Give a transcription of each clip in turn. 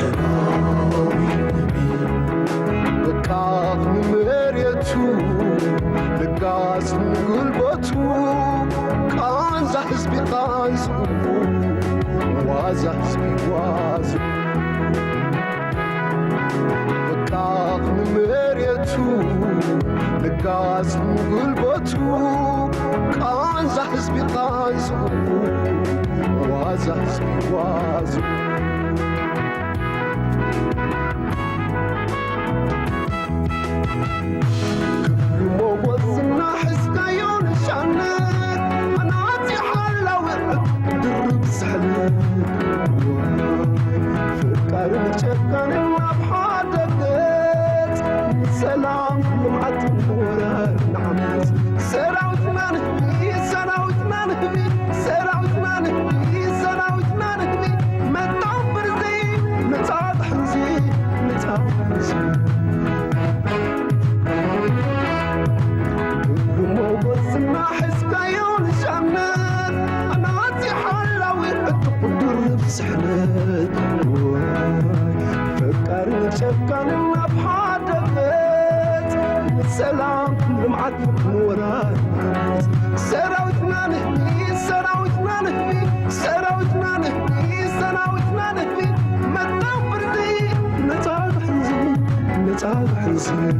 ሰማያዊ በቃፍ መሬቱ ለጋስ ጉልበቱ ቃንዛ ህዝቢ ቃንዙ ዋዛ ህዝቢ ዋዙ በቃፍ መሬቱ ለጋስ ጉልበቱ ቃንዛ ህዝቢ ቃንዙ ዋዛ ህዝቢ ዋዙ موزنا حسنا يون شانك أنا عطي حلا وقت درب سحلك فكر مشكان بحادة بيت سلام لمعت نورا نعمز سراوتنا نهبي سراوتنا نهبي سراوتنا نهبي سراوتنا نهبي ما تعبر زي نتعاد حنزي نتعاد حنزي موبسنا حسكا يون شامنات أنا عطي حلا وقت قدر بسحنات فكرني شكان بحادة بيت سلام لمعت نورات سراوتنا نهبي سراوتنا نهبي سراوتنا نهبي سراوتنا نهبي ما تنبر دي نتعاد حنزي نتعاد حنزي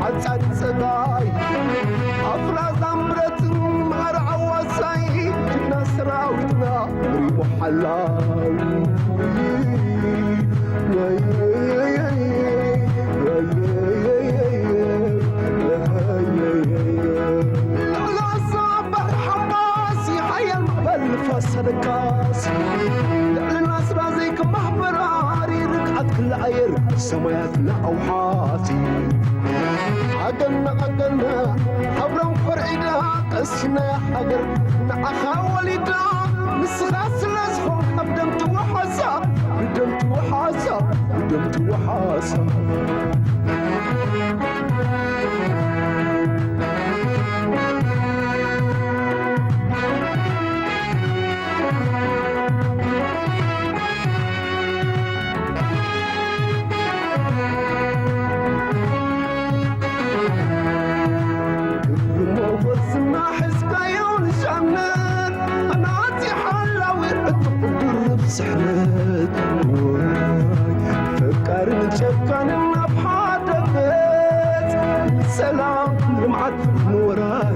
عزاد صداي أفراز أمرت مرعى وساي جبنا سراوتنا ريبو حلاوي لا صابر حماسي حيا المقبل فسد كاسي الناس رازيك محبراري رقعت كل عير سماياتنا أوحاتي عقلنا حبرم فرعنا قسنا يا حجر نعخا وليدا نسخاس لازخو قدمت وحاسا قدمت وحاسا قدمت وحاسا سحنات فكرني شكان بحادة بيت سلام لمعت نورات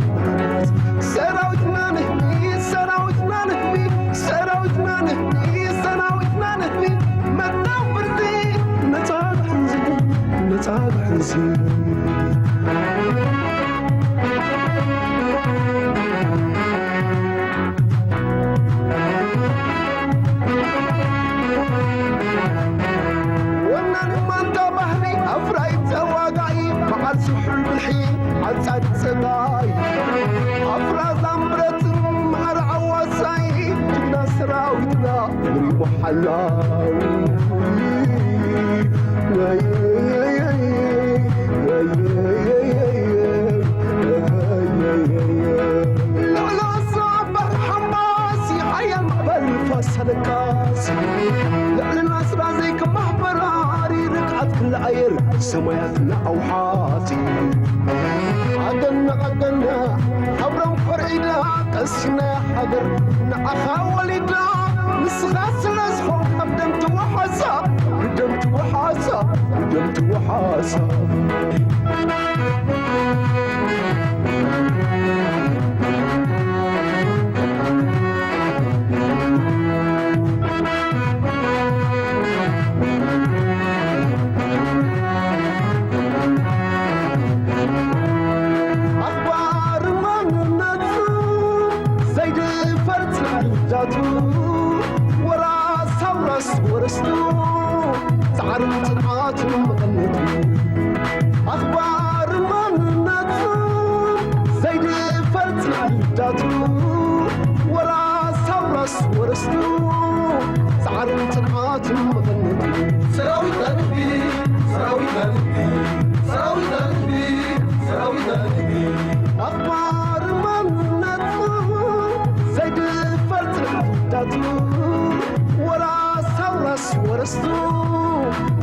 سراوتنا نهبي سراوتنا نهبي سراوتنا نهبي سراوتنا نهبي ما تنبر دي نتعاد حنزي نتعاد حنزي سحر بالحين عزاد صداي أفراز أمرت مرعى وساي جبنا سراوتنا ريبو حلاوي لا صابر حماسي حيا المقبل فسد كاسي الناس رازيك محبراري رقعت كل عير سماياتنا أوحاتي عقلنا حبرم فرعنا قسنا حجر نعخا وليدا نسخاس لازخو قدمت وحاسا قدمت وحاسا قدمت وحاسا ورستو تعرف تنعات مغنتو أخبار منتو زيد فرت عداتو ورا سورس ورستو زعرن صنعات مغنى سراوي تنبي سراوي تنبي سراوي تنبي سراوي تنبي أخبار من نتو زيد فرت داتو ورا سورس ورستو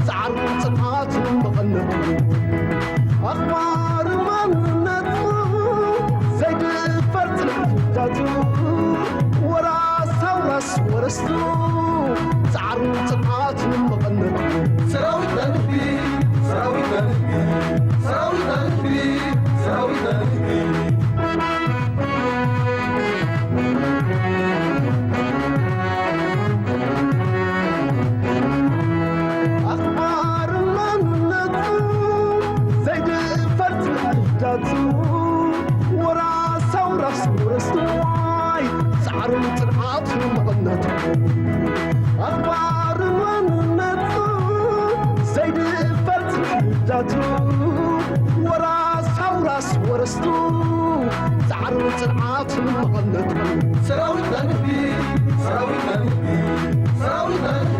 زعرن صنعات مغنى أخبار من نتو زيد فرت داتو ورا سورس ورستو زعرن صنعات مغنى سراوي تنبي سراوي تنبي سراوي تنبي سراوي تنبي أخبار من نتو زيد فرت داتو ورا سورس ورستو زعرن صنعات مغنى أخبار من نتو زيد فرت داتو ورا سورس ورستو زعرن صنعات مغنى سراوي تنبي سراوي تنبي سراوي تنبي